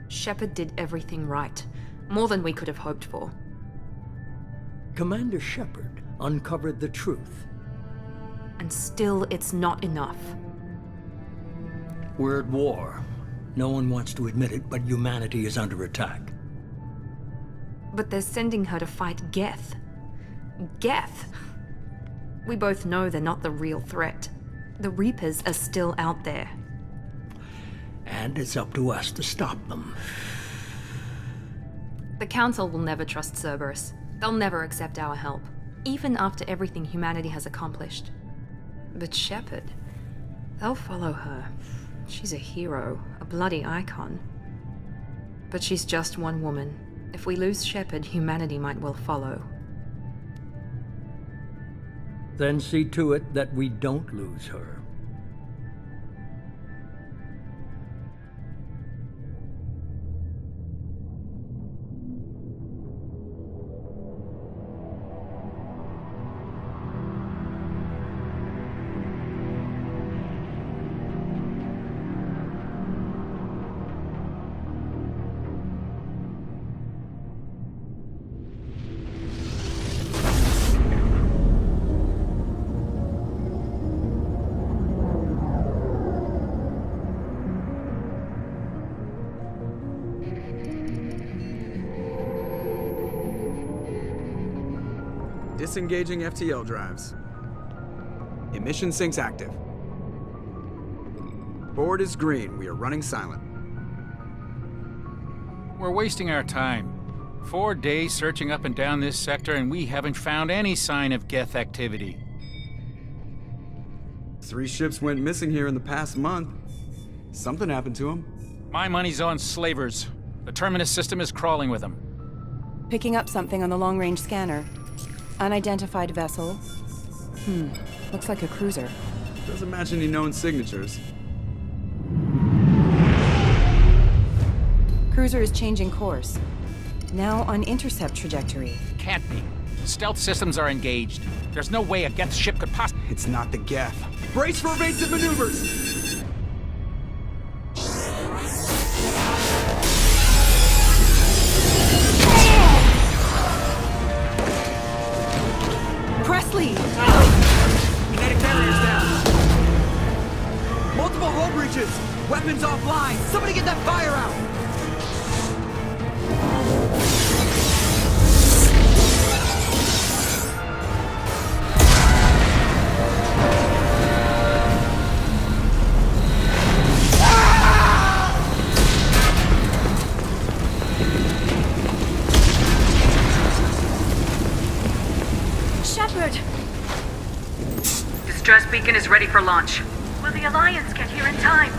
Shepard did everything right. More than we could have hoped for. Commander Shepard uncovered the truth. And still, it's not enough. We're at war. No one wants to admit it, but humanity is under attack. But they're sending her to fight Geth. Geth! We both know they're not the real threat. The Reapers are still out there. And it's up to us to stop them. The Council will never trust Cerberus. They'll never accept our help, even after everything humanity has accomplished. But Shepard, they'll follow her. She's a hero, a bloody icon. But she's just one woman. If we lose Shepard, humanity might well follow. Then see to it that we don't lose her. Disengaging FTL drives. Emission sinks active. Board is green. We are running silent. We're wasting our time. 4 days searching up and down this sector, and we haven't found any sign of Geth activity. 3 ships went missing here in the past month. Something happened to them. My money's on slavers. The Terminus system is crawling with them. Picking up something on the long-range scanner. Unidentified vessel. Looks like a cruiser. Doesn't match any known signatures. Cruiser is changing course. Now on intercept trajectory. Can't be. Stealth systems are engaged. There's no way a Geth ship could possibly... It's not the Geth. Brace for evasive maneuvers! Presley! Kinetic barriers down. Multiple hull breaches. Weapons offline. Somebody get that fire out. Shepard! Distress beacon is ready for launch. Will the Alliance get here in time?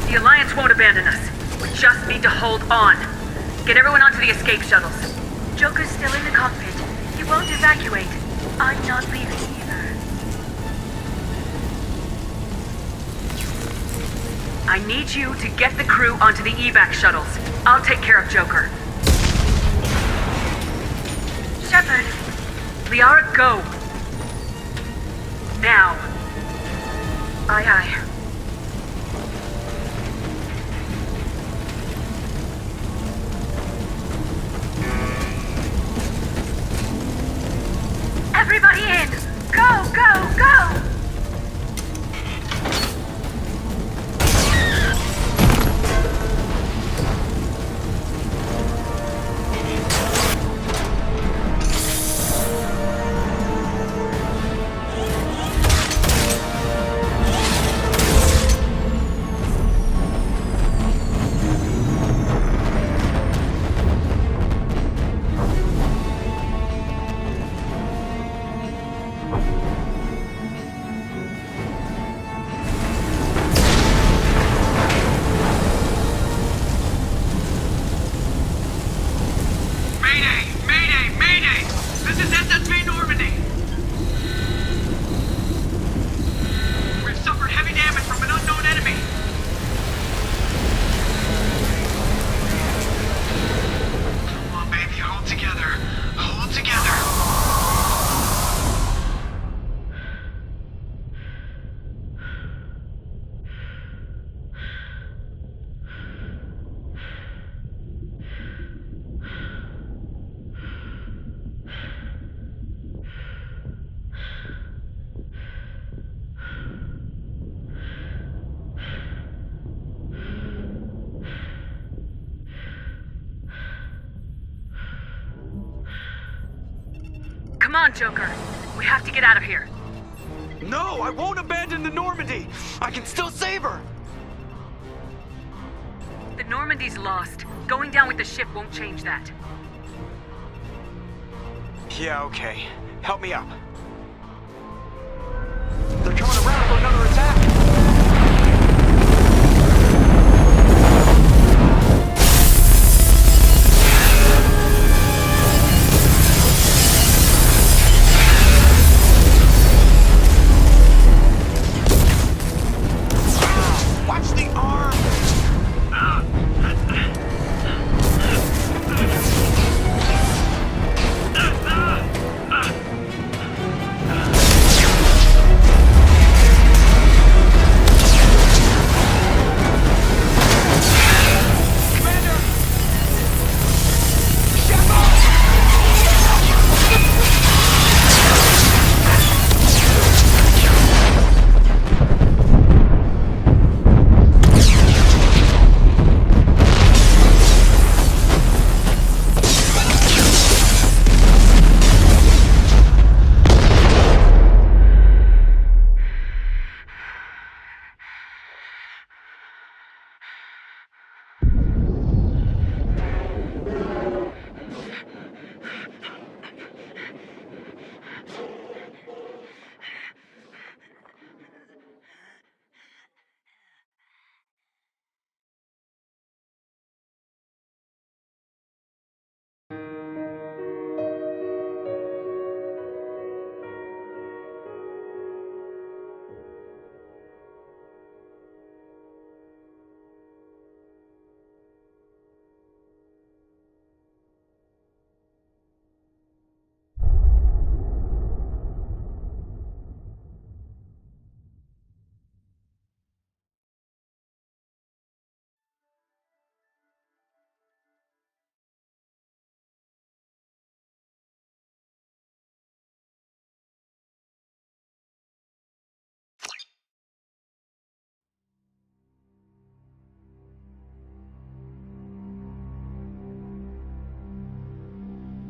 The Alliance won't abandon us. We just need to hold on. Get everyone onto the escape shuttles. Joker's still in the cockpit. He won't evacuate. I'm not leaving either. I need you to get the crew onto the evac shuttles. I'll take care of Joker. Shepard! Liara, go! Now. Aye, aye. Everybody in! Go, go, go! Come on, Joker. We have to get out of here. No, I won't abandon the Normandy! I can still save her! The Normandy's lost. Going down with the ship won't change that. Yeah, okay. Help me up. They're coming around for another attack! Watch the arm!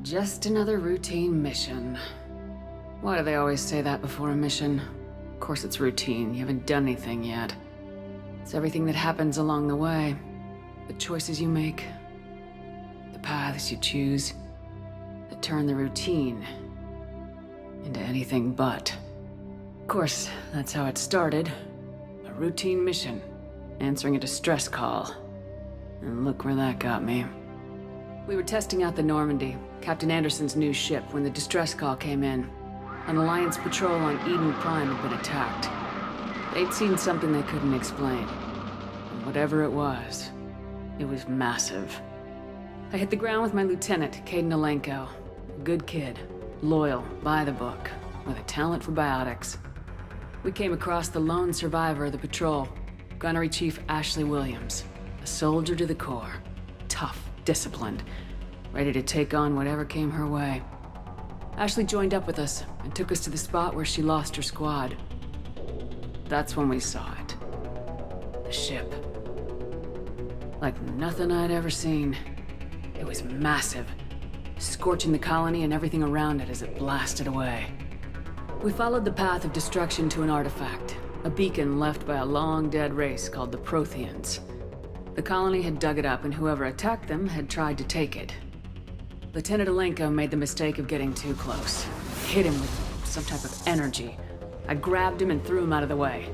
Just another routine mission. Why do they always say that before a mission? Of course it's routine, you haven't done anything yet. It's everything that happens along the way. The choices you make, the paths you choose, that turn the routine into anything but. Of course, that's how it started. A routine mission, answering a distress call. And look where that got me. We were testing out the Normandy, Captain Anderson's new ship, when the distress call came in. An Alliance patrol on Eden Prime had been attacked. They'd seen something they couldn't explain. And whatever it was massive. I hit the ground with my lieutenant, Kaidan Alenko. A good kid, loyal, by the book, with a talent for biotics. We came across the lone survivor of the patrol, Gunnery Chief Ashley Williams. A soldier to the core. Tough, disciplined, ready to take on whatever came her way. Ashley joined up with us and took us to the spot where she lost her squad. That's when we saw it. The ship. Like nothing I'd ever seen. It was massive, scorching the colony and everything around it as it blasted away. We followed the path of destruction to an artifact, a beacon left by a long-dead race called the Protheans. The colony had dug it up, and whoever attacked them had tried to take it. Lieutenant Alenko made the mistake of getting too close. Hit him with some type of energy. I grabbed him and threw him out of the way.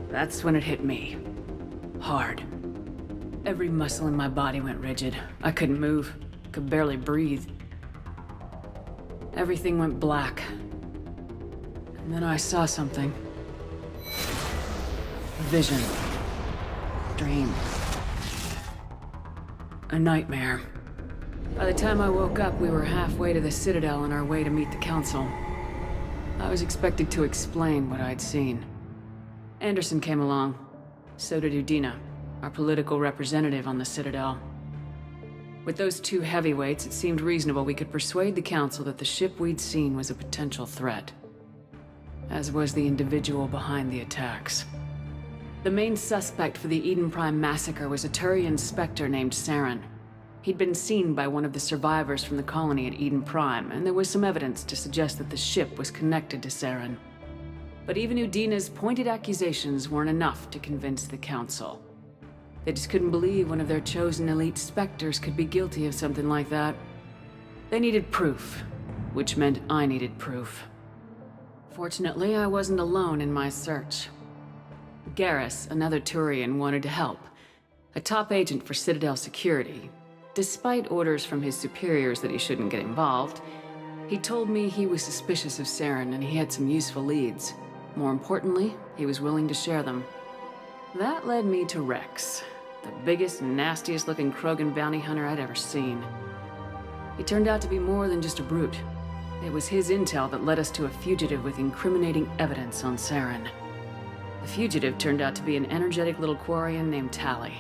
That's when it hit me. Hard. Every muscle in my body went rigid. I couldn't move, could barely breathe. Everything went black. And then I saw something. A vision. Dream. A nightmare. By the time I woke up, we were halfway to the Citadel on our way to meet the Council. I was expected to explain what I'd seen. Anderson came along. So did Udina, our political representative on the Citadel. With those two heavyweights, it seemed reasonable we could persuade the Council that the ship we'd seen was a potential threat. As was the individual behind the attacks. The main suspect for the Eden Prime massacre was a Turian Spectre named Saren. He'd been seen by one of the survivors from the colony at Eden Prime, and there was some evidence to suggest that the ship was connected to Saren. But even Udina's pointed accusations weren't enough to convince the Council. They just couldn't believe one of their chosen elite Spectres could be guilty of something like that. They needed proof, which meant I needed proof. Fortunately, I wasn't alone in my search. Garrus, another Turian, wanted to help. A top agent for Citadel Security. Despite orders from his superiors that he shouldn't get involved, he told me he was suspicious of Saren and he had some useful leads. More importantly, he was willing to share them. That led me to Rex, the biggest, nastiest looking Krogan bounty hunter I'd ever seen. He turned out to be more than just a brute. It was his intel that led us to a fugitive with incriminating evidence on Saren. The fugitive turned out to be an energetic little Quarian named Tali.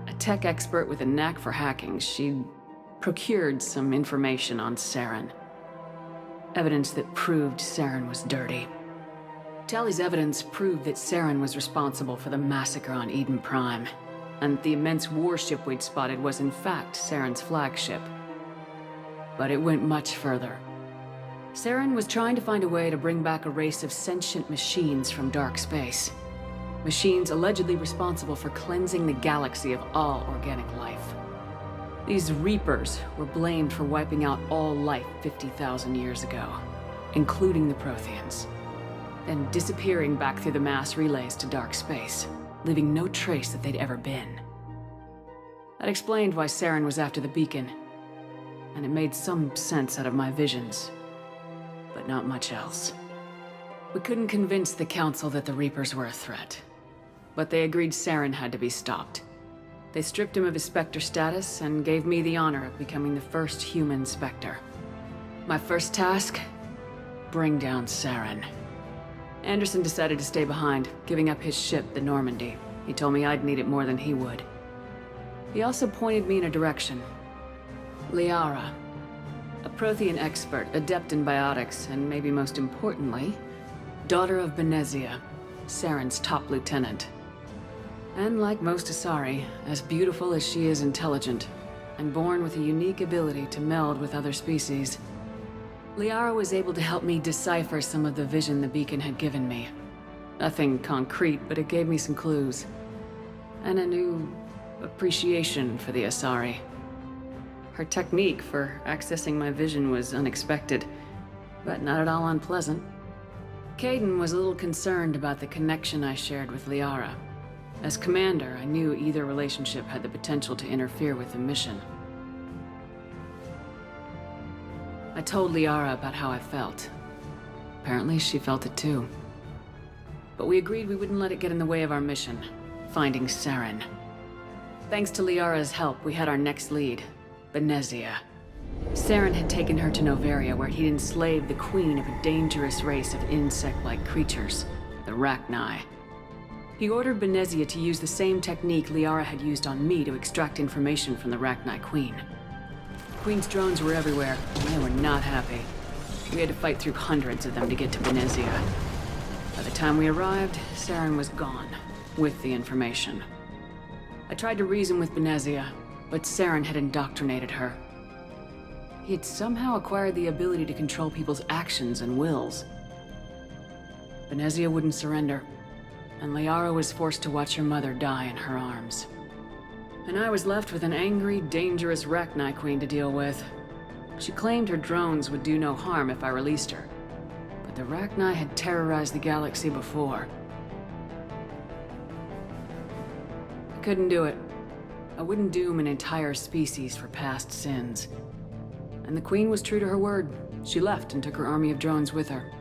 A tech expert with a knack for hacking, she'd procured some information on Saren. Evidence that proved Saren was dirty. Tali's evidence proved that Saren was responsible for the massacre on Eden Prime, and the immense warship we'd spotted was in fact Saren's flagship. But it went much further. Saren was trying to find a way to bring back a race of sentient machines from dark space. Machines allegedly responsible for cleansing the galaxy of all organic life. These Reapers were blamed for wiping out all life 50,000 years ago, including the Protheans, then disappearing back through the mass relays to dark space, leaving no trace that they'd ever been. That explained why Saren was after the beacon, and it made some sense out of my visions, but not much else. We couldn't convince the Council that the Reapers were a threat, but they agreed Saren had to be stopped. They stripped him of his Spectre status and gave me the honor of becoming the first human Spectre. My first task? Bring down Saren. Anderson decided to stay behind, giving up his ship, the Normandy. He told me I'd need it more than he would. He also pointed me in a direction. Liara. A Prothean expert, adept in biotics, and maybe most importantly, daughter of Benezia, Saren's top lieutenant. And like most Asari, as beautiful as she is intelligent, and born with a unique ability to meld with other species. Liara was able to help me decipher some of the vision the beacon had given me. Nothing concrete, but it gave me some clues. And a new appreciation for the Asari. Her technique for accessing my vision was unexpected, but not at all unpleasant. Kaidan was a little concerned about the connection I shared with Liara. As commander, I knew either relationship had the potential to interfere with the mission. I told Liara about how I felt. Apparently, she felt it too. But we agreed we wouldn't let it get in the way of our mission, finding Saren. Thanks to Liara's help, we had our next lead, Benezia. Saren had taken her to Noveria, where he'd enslaved the queen of a dangerous race of insect-like creatures, the Rachni. He ordered Benezia to use the same technique Liara had used on me to extract information from the Rachni queen. The queen's drones were everywhere, and they were not happy. We had to fight through hundreds of them to get to Benezia. By the time we arrived, Saren was gone, with the information. I tried to reason with Benezia, but Saren had indoctrinated her. He had somehow acquired the ability to control people's actions and wills. Benezia wouldn't surrender, and Liara was forced to watch her mother die in her arms. And I was left with an angry, dangerous Rachni queen to deal with. She claimed her drones would do no harm if I released her, but the Rachni had terrorized the galaxy before. I couldn't do it. I wouldn't doom an entire species for past sins. And the Queen was true to her word. She left and took her army of drones with her.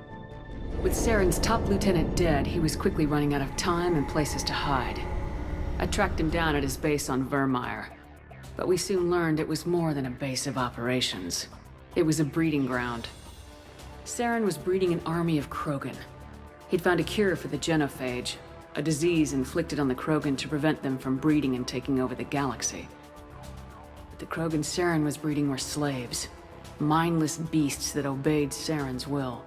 With Saren's top lieutenant dead, he was quickly running out of time and places to hide. I tracked him down at his base on Vermeer, but we soon learned it was more than a base of operations. It was a breeding ground. Saren was breeding an army of Krogan. He'd found a cure for the genophage, a disease inflicted on the Krogan to prevent them from breeding and taking over the galaxy. But the Krogan Saren was breeding were slaves, mindless beasts that obeyed Saren's will.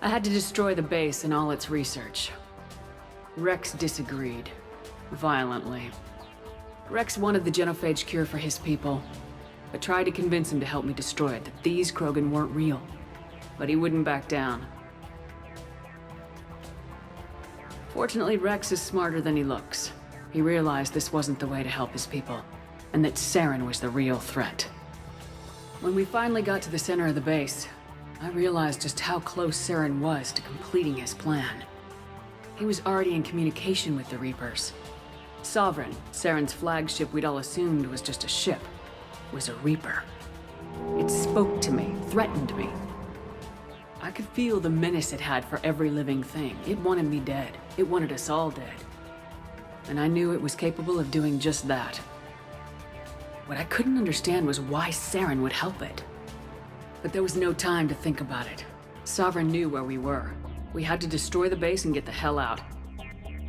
I had to destroy the base and all its research. Rex disagreed, violently. Rex wanted the genophage cure for his people. I tried to convince him to help me destroy it, that these Krogan weren't real. But he wouldn't back down. Fortunately, Rex is smarter than he looks. He realized this wasn't the way to help his people, and that Saren was the real threat. When we finally got to the center of the base, I realized just how close Saren was to completing his plan. He was already in communication with the Reapers. Sovereign, Saren's flagship we'd all assumed was just a ship, was a Reaper. It spoke to me, threatened me. I could feel the menace it had for every living thing. It wanted me dead. It wanted us all dead. And I knew it was capable of doing just that. What I couldn't understand was why Saren would help it. But there was no time to think about it. Sovereign knew where we were. We had to destroy the base and get the hell out.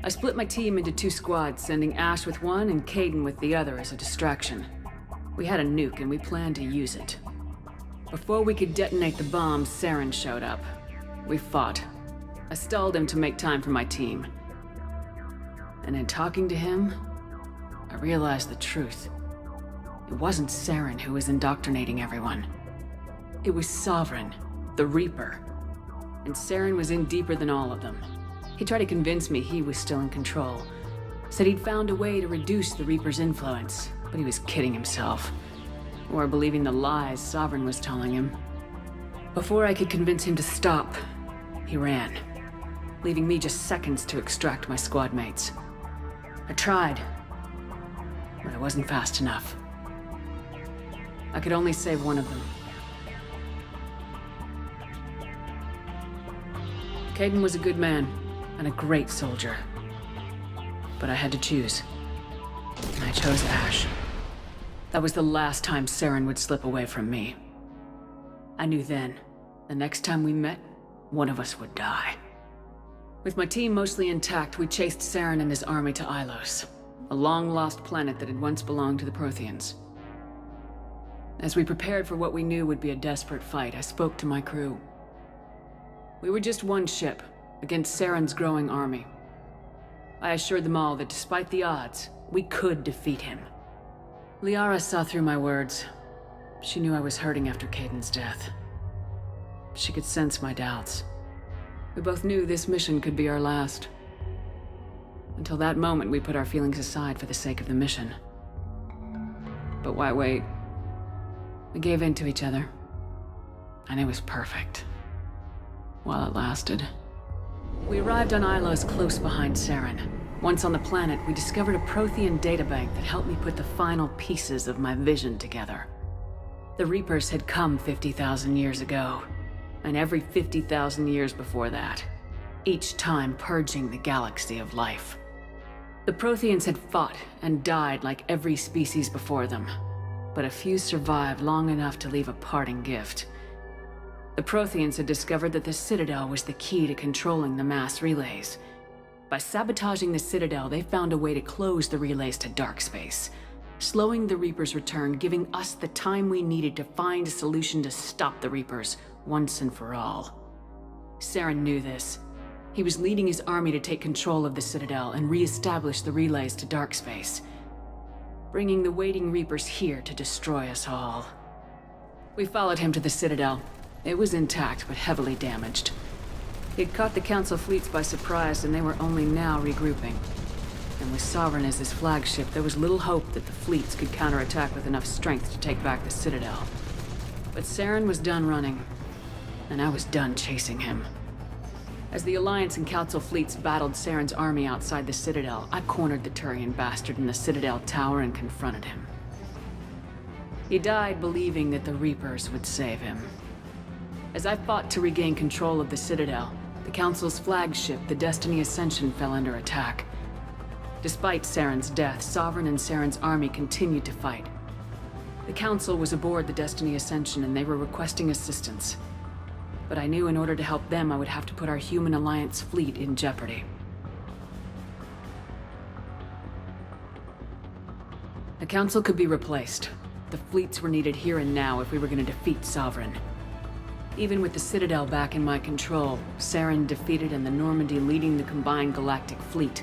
I split my team into 2 squads, sending Ash with one and Kaidan with the other as a distraction. We had a nuke and we planned to use it. Before we could detonate the bombs, Saren showed up. We fought. I stalled him to make time for my team. And in talking to him, I realized the truth. It wasn't Saren who was indoctrinating everyone. It was Sovereign, the Reaper. And Saren was in deeper than all of them. He tried to convince me he was still in control. Said he'd found a way to reduce the Reaper's influence, but he was kidding himself. Or believing the lies Sovereign was telling him. Before I could convince him to stop, he ran, leaving me just seconds to extract my squad mates. I tried, but I wasn't fast enough. I could only save one of them. Kaidan was a good man, and a great soldier. But I had to choose. And I chose Ash. That was the last time Saren would slip away from me. I knew then, the next time we met, one of us would die. With my team mostly intact, we chased Saren and his army to Ilos, a long-lost planet that had once belonged to the Protheans. As we prepared for what we knew would be a desperate fight, I spoke to my crew. We were just one ship, against Saren's growing army. I assured them all that despite the odds, we could defeat him. Liara saw through my words. She knew I was hurting after Kaidan's death. She could sense my doubts. We both knew this mission could be our last. Until that moment, we put our feelings aside for the sake of the mission. But why wait? We gave in to each other. And it was perfect. While it lasted. We arrived on Ilos close behind Saren. Once on the planet, we discovered a Prothean databank that helped me put the final pieces of my vision together. The Reapers had come 50,000 years ago, and every 50,000 years before that, each time purging the galaxy of life. The Protheans had fought and died like every species before them, but a few survived long enough to leave a parting gift. The Protheans had discovered that the Citadel was the key to controlling the mass relays. By sabotaging the Citadel, they found a way to close the relays to dark space, slowing the Reapers' return, giving us the time we needed to find a solution to stop the Reapers once and for all. Saren knew this. He was leading his army to take control of the Citadel and re-establish the relays to dark space, bringing the waiting Reapers here to destroy us all. We followed him to the Citadel. It was intact, but heavily damaged. He'd caught the Council fleets by surprise, and they were only now regrouping. And with Sovereign as his flagship, there was little hope that the fleets could counterattack with enough strength to take back the Citadel. But Saren was done running, and I was done chasing him. As the Alliance and Council fleets battled Saren's army outside the Citadel, I cornered the Turian bastard in the Citadel tower and confronted him. He died believing that the Reapers would save him. As I fought to regain control of the Citadel, the Council's flagship, the Destiny Ascension, fell under attack. Despite Saren's death, Sovereign and Saren's army continued to fight. The Council was aboard the Destiny Ascension and they were requesting assistance. But I knew in order to help them, I would have to put our Human Alliance fleet in jeopardy. The Council could be replaced. The fleets were needed here and now if we were going to defeat Sovereign. Even with the Citadel back in my control, Saren defeated and the Normandy leading the combined galactic fleet.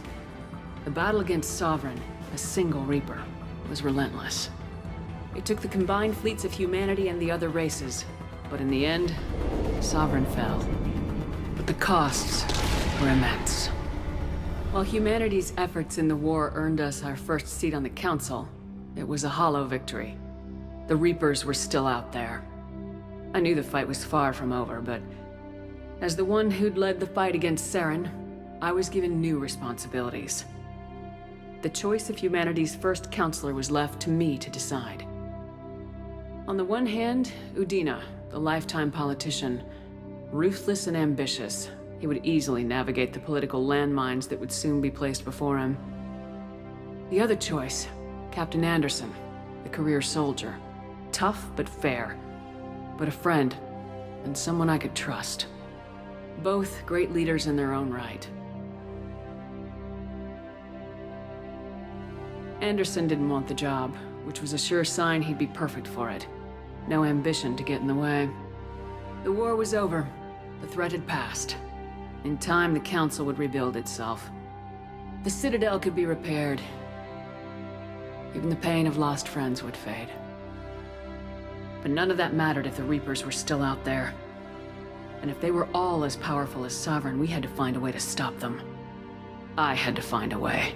The battle against Sovereign, a single Reaper, was relentless. It took the combined fleets of humanity and the other races, but in the end, Sovereign fell. But the costs were immense. While humanity's efforts in the war earned us our first seat on the Council, it was a hollow victory. The Reapers were still out there. I knew the fight was far from over, but as the one who'd led the fight against Saren, I was given new responsibilities. The choice of humanity's first counselor was left to me to decide. On the one hand, Udina, the lifetime politician, ruthless and ambitious. He would easily navigate the political landmines that would soon be placed before him. The other choice, Captain Anderson, the career soldier. Tough but fair, but a friend, and someone I could trust. Both great leaders in their own right. Anderson didn't want the job, which was a sure sign he'd be perfect for it. No ambition to get in the way. The war was over. The threat had passed. In time, the Council would rebuild itself. The Citadel could be repaired. Even the pain of lost friends would fade. But none of that mattered if the Reapers were still out there. And if they were all as powerful as Sovereign, we had to find a way to stop them. I had to find a way.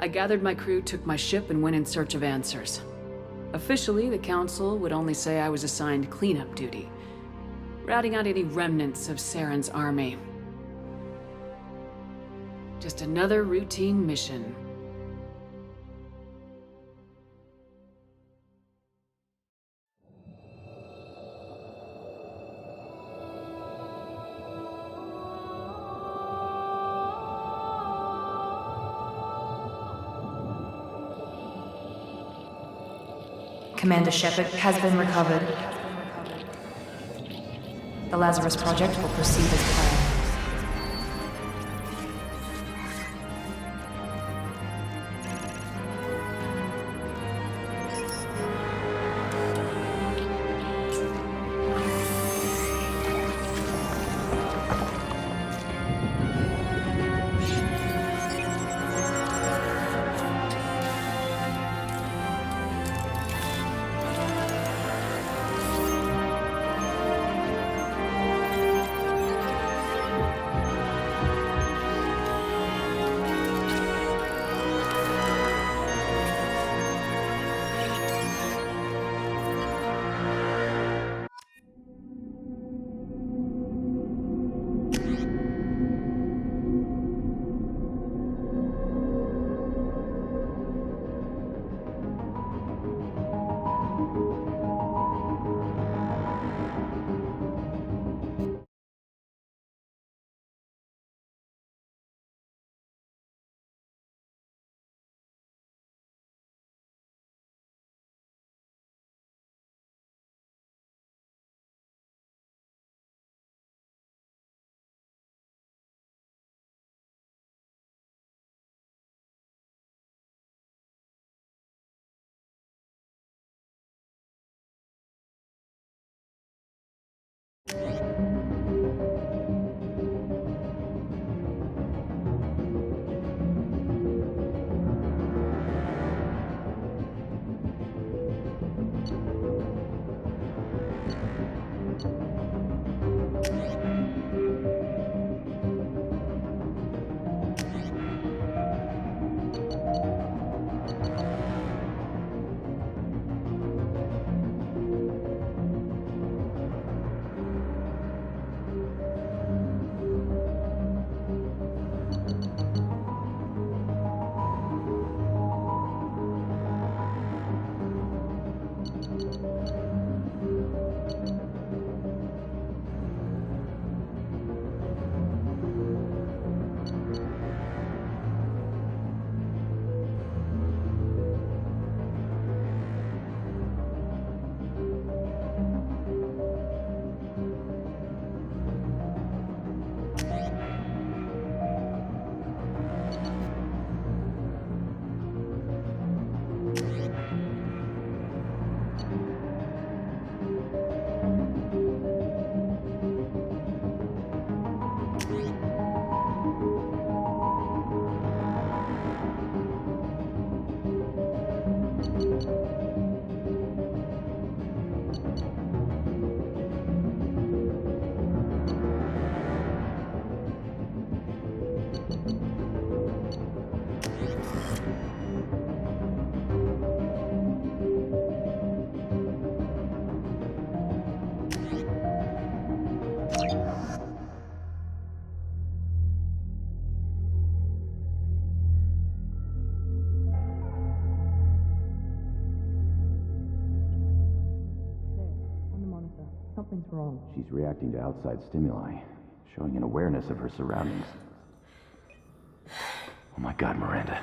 I gathered my crew, took my ship, and went in search of answers. Officially, the Council would only say I was assigned cleanup duty, routing out any remnants of Saren's army. Just another routine mission. Commander Shepard has been recovered. The Lazarus Project will proceed as planned. Something's wrong. She's reacting to outside stimuli, showing an awareness of her surroundings. Oh my God, Miranda.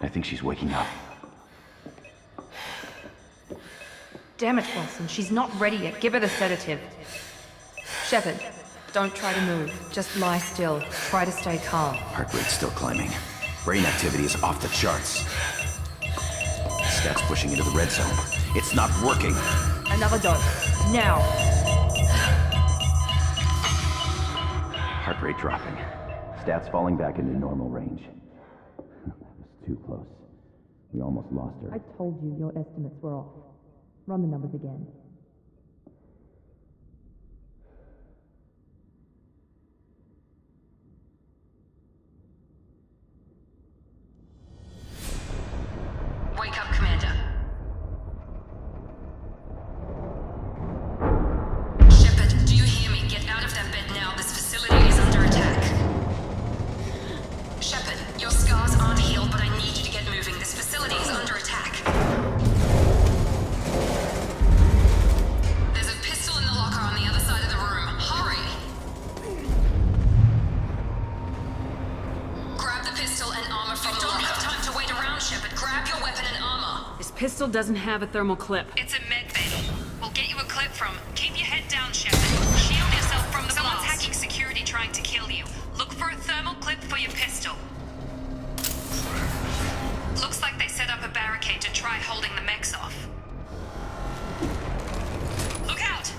I think she's waking up. Damn it, Wilson. She's not ready yet. Give her the sedative. Shepard, don't try to move. Just lie still. Try to stay calm. Heart rate's still climbing. Brain activity is off the charts. Stats pushing into the red zone. It's not working. Another dose. Now. Heart rate dropping. Stats falling back into normal range. That was too close. We almost lost her. I told you your estimates were off. Run the numbers again. Wake up, Commander. Shepard, do you hear me? Get out of that bed now. This facility is under attack. Shepard, your scars aren't healed, but I need you to get moving. This facility is under attack. There's a pistol in the locker on the other side of the room. Hurry! Grab the pistol and armor from the locker. You don't have time to wait around, Shepard. Grab your weapon and armor. This pistol doesn't have a thermal clip. It's a med bay. We'll get you a clip from. Keep your head down, Shepard. Shield yourself from the Someone's blast. Hacking security trying to kill you. Look for a thermal clip for your pistol. Looks like they set up a barricade to try holding the mechs off. Look out!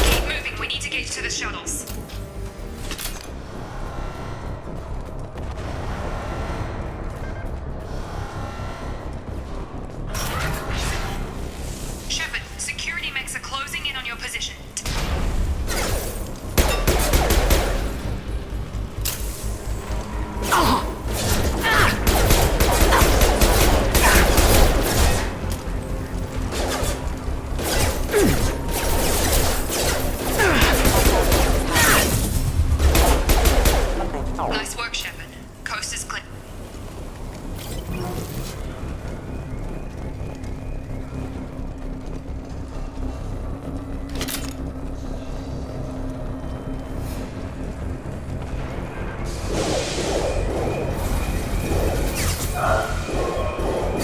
Keep moving. We need to get to the shuttles. Shepard, security mechs are closing in on your position. Nice work, Shepard. Coast is clear.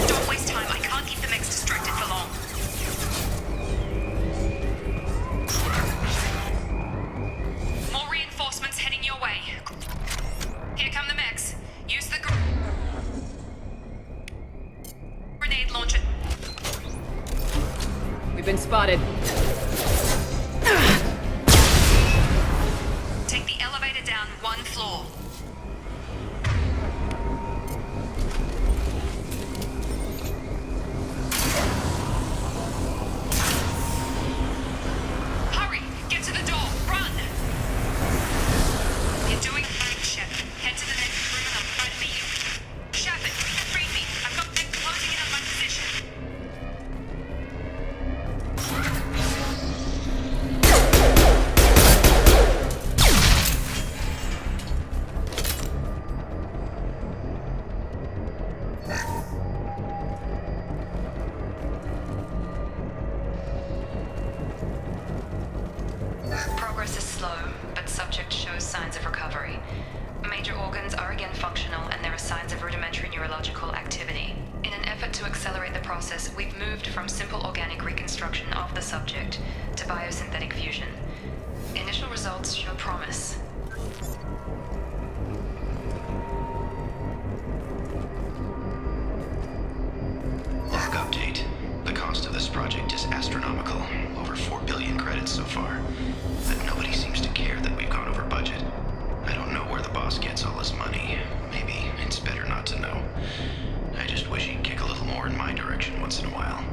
Don't waste time. I can't keep the mechs distracted for long. More reinforcements heading your way. Here come the mechs. Use the grenade launcher. We've been spotted. Take the elevator down one floor. Hurry! Get to the door! Run! You're doing great, Shepard. Head to the next room and I'll try to meet you. Shepard, read me. I've got mechs closing in on my position. Progress is slow, but subject shows signs of recovery. Major organs are again functional, and there are signs of rudimentary neurological activity. In an effort to accelerate the process, we've moved from simple organic reconstruction of the subject to biosynthetic fusion. Initial results show promise. Log update. The cost of this project is astronomical. Over 4 billion credits so far. But nobody seems to care that we've gone over budget. I don't know where the boss gets all his money. Maybe it's better not to know. I just wish he'd kick a little more in my direction once in a while.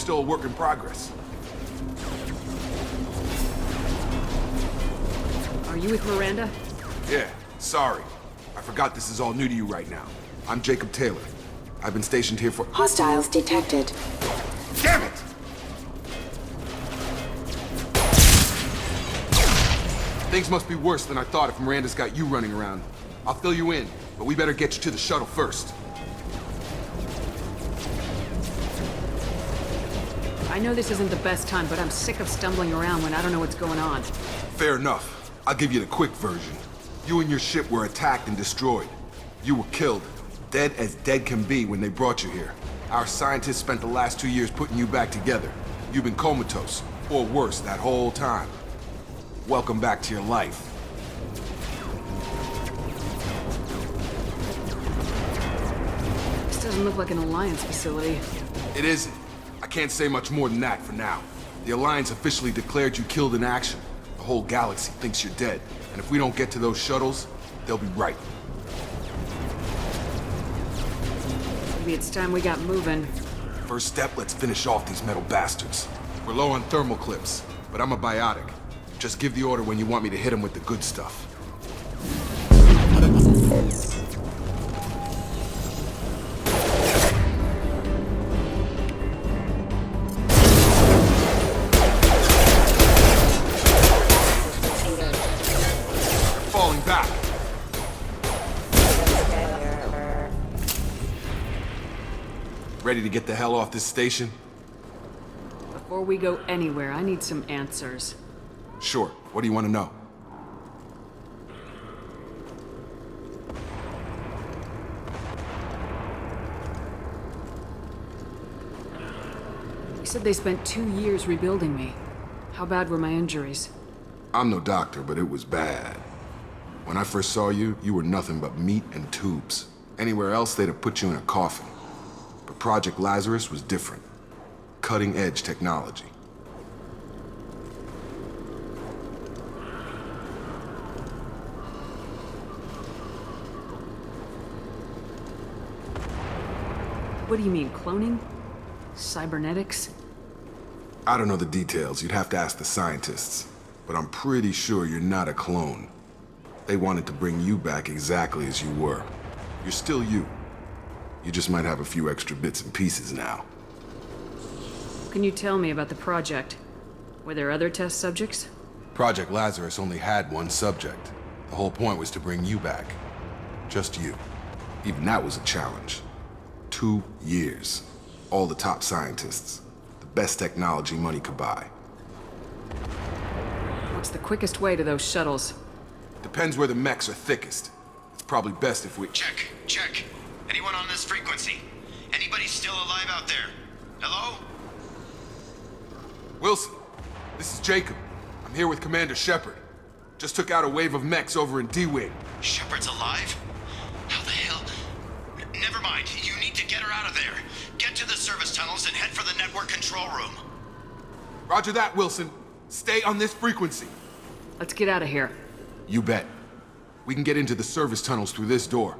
still a work in progress. Are you with Miranda? Yeah, sorry. I forgot this is all new to you right now. I'm Jacob Taylor. I've been stationed here for— Hostiles detected. Damn it! Things must be worse than I thought if Miranda's got you running around. I'll fill you in, but we better get you to the shuttle first. I know this isn't the best time, but I'm sick of stumbling around when I don't know what's going on. Fair enough. I'll give you the quick version. You and your ship were attacked and destroyed. You were killed. Dead as dead can be when they brought you here. Our scientists spent the last 2 years putting you back together. You've been comatose, or worse, that whole time. Welcome back to your life. This doesn't look like an Alliance facility. It isn't. I can't say much more than that for now. The Alliance officially declared you killed in action. The whole galaxy thinks you're dead. And if we don't get to those shuttles, they'll be right. Maybe it's time we got moving. First step, let's finish off these metal bastards. We're low on thermal clips, but I'm a biotic. Just give the order when you want me to hit them with the good stuff. They're falling back. Ready to get the hell off this station? Before we go anywhere, I need some answers. Sure. What do you want to know? You said they spent 2 years rebuilding me. How bad were my injuries? I'm no doctor, but it was bad. When I first saw you, you were nothing but meat and tubes. Anywhere else, they'd have put you in a coffin. But Project Lazarus was different. Cutting-edge technology. What do you mean, cloning? Cybernetics? I don't know the details. You'd have to ask the scientists. But I'm pretty sure you're not a clone. They wanted to bring you back exactly as you were. You're still you. You just might have a few extra bits and pieces now. Can you tell me about the project? Were there other test subjects? Project Lazarus only had one subject. The whole point was to bring you back. Just you. Even that was a challenge. 2 years. All the top scientists. The best technology money could buy. What's the quickest way to those shuttles? Depends where the mechs are thickest. It's probably best if we— Check. Anyone on this frequency? Anybody still alive out there? Hello? Wilson, this is Jacob. I'm here with Commander Shepard. Just took out a wave of mechs over in D-Wing. Shepard's alive? How the hell? Never mind. You need to get her out of there. Get to the service tunnels and head for the network control room. Roger that, Wilson. Stay on this frequency. Let's get out of here. You bet. We can get into the service tunnels through this door.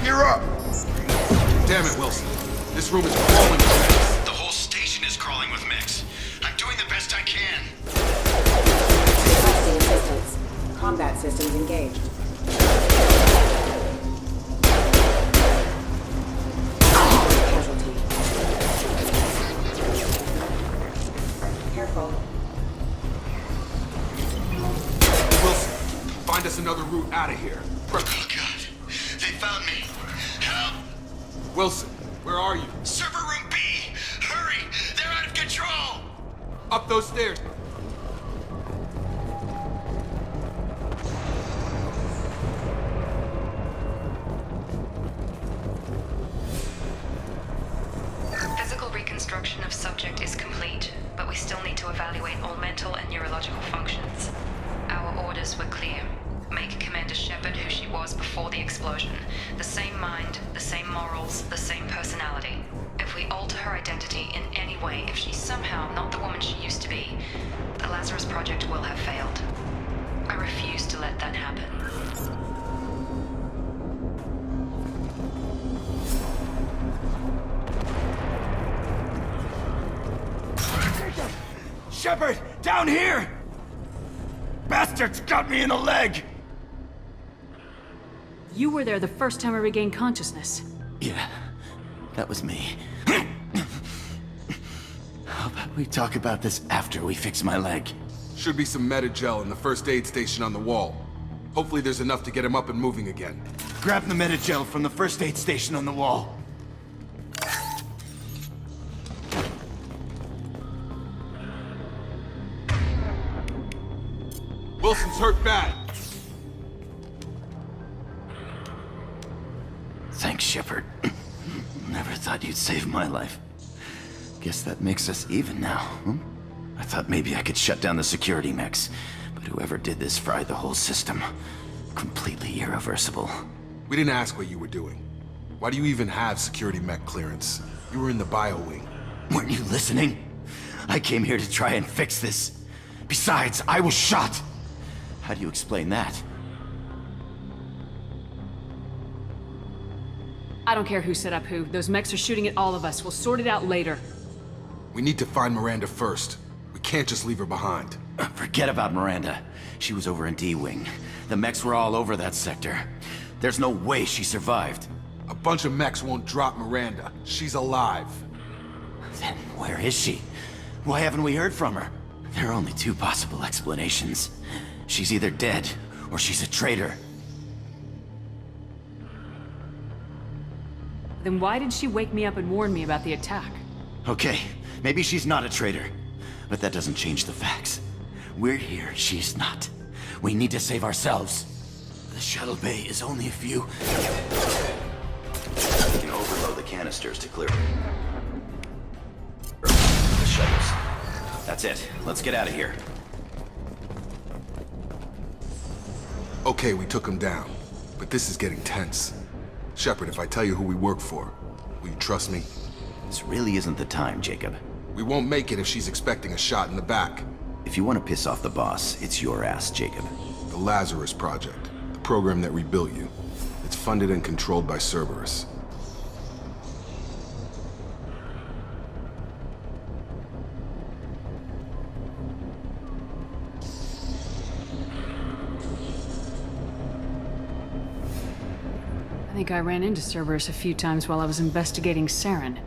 You're up! Damn it, Wilson. This room is crawling with mechs. The whole station is crawling with mechs. I'm doing the best I can. Requesting assistance. Combat systems engaged. Casualty. Careful. Wilson, find us another route out of here. Oh, God. They found me. Help! Wilson, where are you? Server room B! Hurry! They're out of control! Up those stairs. Physical reconstruction of subject is complete, but we still need to evaluate all mental and neurological functions. Our orders were clear. Make Commander Shepard who she was before the explosion. The same mind, the same morals, the same personality. If we alter her identity in any way, if she's somehow not the woman she used to be, the Lazarus Project will have failed. I refuse to let that happen. Shepard! Down here! Bastards got me in the leg! You were there the first time I regained consciousness. Yeah, that was me. How about we talk about this after we fix my leg? Should be some Metagel in the first aid station on the wall. Hopefully there's enough to get him up and moving again. Grab the Metagel from the first aid station on the wall. Wilson's hurt bad. Thanks, Shepard. Never thought you'd save my life. Guess that makes us even now, huh? I thought maybe I could shut down the security mechs, but whoever did this fried the whole system. Completely irreversible. We didn't ask what you were doing. Why do you even have security mech clearance? You were in the bio wing. Weren't you listening? I came here to try and fix this. Besides, I was shot. How do you explain that? I don't care who set up who. Those mechs are shooting at all of us. We'll sort it out later. We need to find Miranda first. We can't just leave her behind. Forget about Miranda. She was over in D-Wing. The mechs were all over that sector. There's no way she survived. A bunch of mechs won't drop Miranda. She's alive. Then where is she? Why haven't we heard from her? There are only two possible explanations. She's either dead, or she's a traitor. Then why did she wake me up and warn me about the attack? Okay, maybe she's not a traitor. But that doesn't change the facts. We're here, she's not. We need to save ourselves. The shuttle bay is only a few... We can overload the canisters to clear the shuttles. That's it. Let's get out of here. Okay, we took him down. But this is getting tense. Shepard, if I tell you who we work for, will you trust me? This really isn't the time, Jacob. We won't make it if she's expecting a shot in the back. If you want to piss off the boss, it's your ass, Jacob. The Lazarus Project, the program that rebuilt you. It's funded and controlled by Cerberus. I think I ran into Cerberus a few times while I was investigating Saren.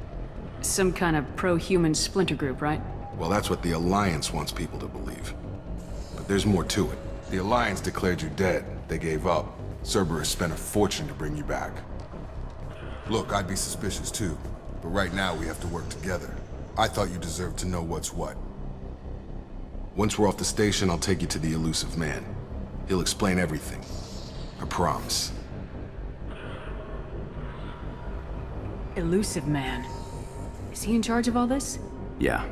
Some kind of pro-human splinter group, right? Well, that's what the Alliance wants people to believe. But there's more to it. The Alliance declared you dead. They gave up. Cerberus spent a fortune to bring you back. Look, I'd be suspicious too. But right now we have to work together. I thought you deserved to know what's what. Once we're off the station, I'll take you to the Elusive Man. He'll explain everything. I promise. Elusive Man. Is he in charge of all this? Yeah.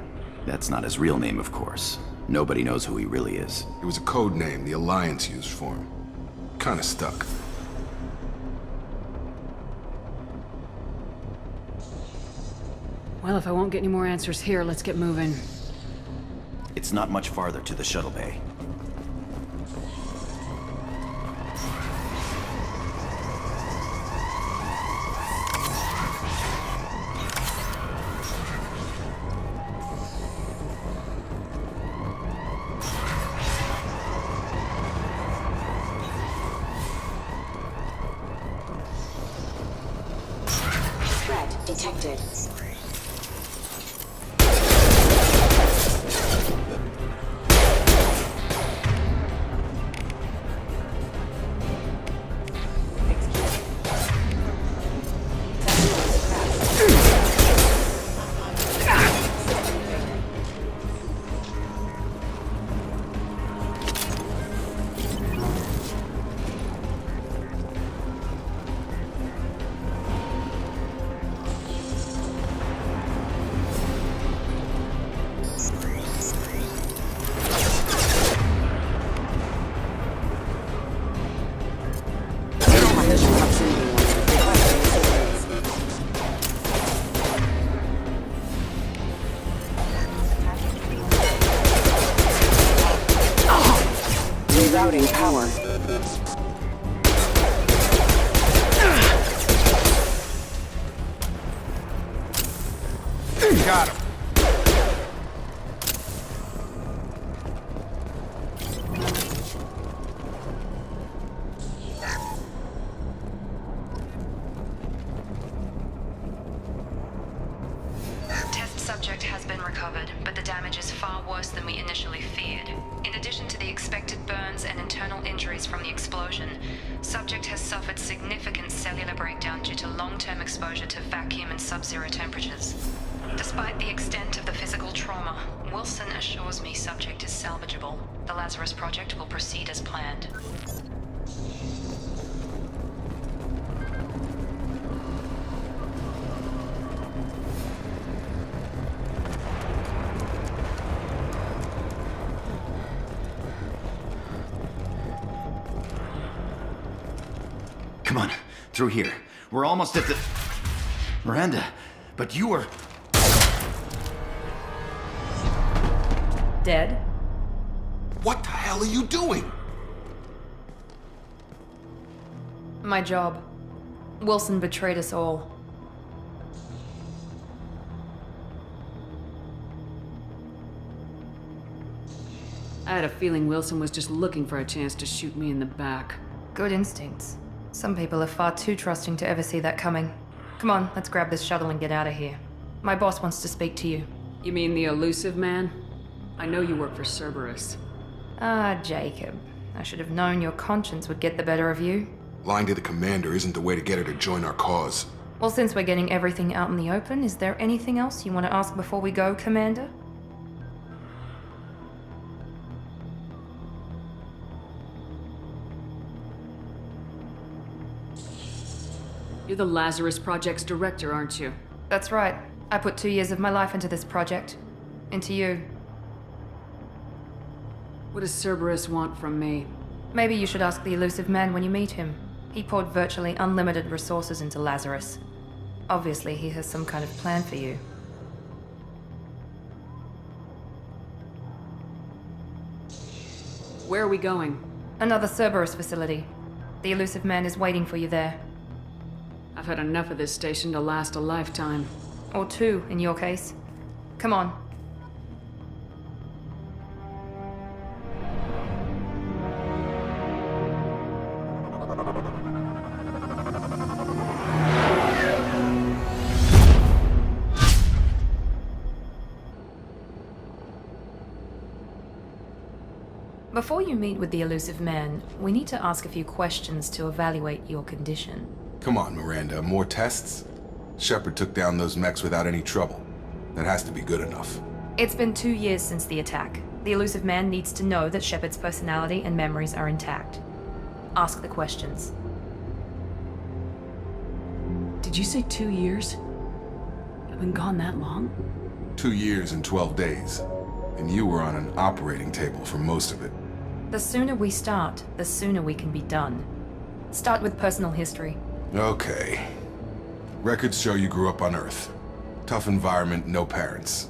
That's not his real name, of course. Nobody knows who he really is. It was a code name the Alliance used for him. Kinda stuck. Well, if I won't get any more answers here, let's get moving. It's not much farther to the shuttle bay. Threat detected. worse than we initially feared. In addition to the expected burns and internal injuries from the explosion, subject has suffered significant cellular breakdown due to long-term exposure to vacuum and sub-zero temperatures. Despite the extent of the physical trauma, Wilson assures me subject is salvageable. The Lazarus Project will proceed as planned. Come on, through here. We're almost at the... Miranda, but you were... Dead? What the hell are you doing? My job. Wilson betrayed us all. I had a feeling Wilson was just looking for a chance to shoot me in the back. Good instincts. Some people are far too trusting to ever see that coming. Come on, let's grab this shuttle and get out of here. My boss wants to speak to you. You mean the elusive man? I know you work for Cerberus. Ah, Jacob. I should have known your conscience would get the better of you. Lying to the commander isn't the way to get her to join our cause. Well, since we're getting everything out in the open, is there anything else you want to ask before we go, Commander? You're the Lazarus Project's director, aren't you? That's right. I put 2 years of my life into this project. Into you. What does Cerberus want from me? Maybe you should ask the elusive man when you meet him. He poured virtually unlimited resources into Lazarus. Obviously, he has some kind of plan for you. Where are we going? Another Cerberus facility. The elusive man is waiting for you there. I've had enough of this station to last a lifetime. Or 2, in your case. Come on. Before you meet with the elusive man, we need to ask a few questions to evaluate your condition. Come on, Miranda, more tests? Shepard took down those mechs without any trouble. That has to be good enough. It's been 2 years since the attack. The elusive man needs to know that Shepard's personality and memories are intact. Ask the questions. Did you say 2 years? I've been gone that long? 2 years and 12 days. And you were on an operating table for most of it. The sooner we start, the sooner we can be done. Start with personal history. Okay. Records show you grew up on Earth. Tough environment, no parents.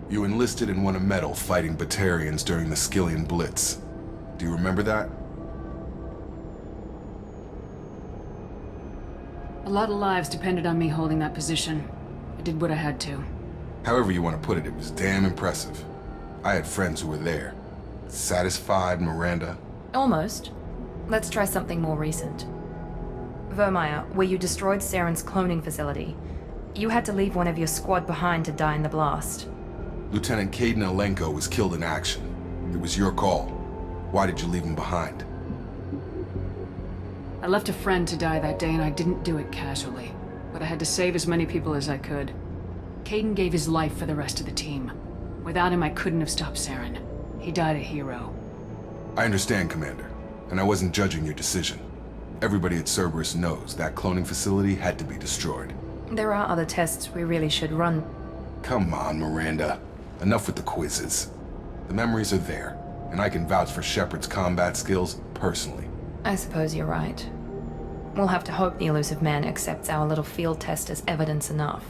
You enlisted and won a medal fighting Batarians during the Skillian Blitz. Do you remember that? A lot of lives depended on me holding that position. I did what I had to. However you want to put it, it was damn impressive. I had friends who were there. Satisfied, Miranda? Almost. Let's try something more recent. Vermeer, where you destroyed Saren's cloning facility. You had to leave one of your squad behind to die in the blast. Lieutenant Kaidan Alenko was killed in action. It was your call. Why did you leave him behind? I left a friend to die that day and I didn't do it casually. But I had to save as many people as I could. Kaidan gave his life for the rest of the team. Without him, I couldn't have stopped Saren. He died a hero. I understand, Commander. And I wasn't judging your decision. Everybody at Cerberus knows that cloning facility had to be destroyed. There are other tests we really should run. Come on, Miranda. Enough with the quizzes. The memories are there, and I can vouch for Shepard's combat skills personally. I suppose you're right. We'll have to hope the elusive man accepts our little field test as evidence enough.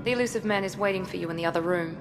The elusive man is waiting for you in the other room.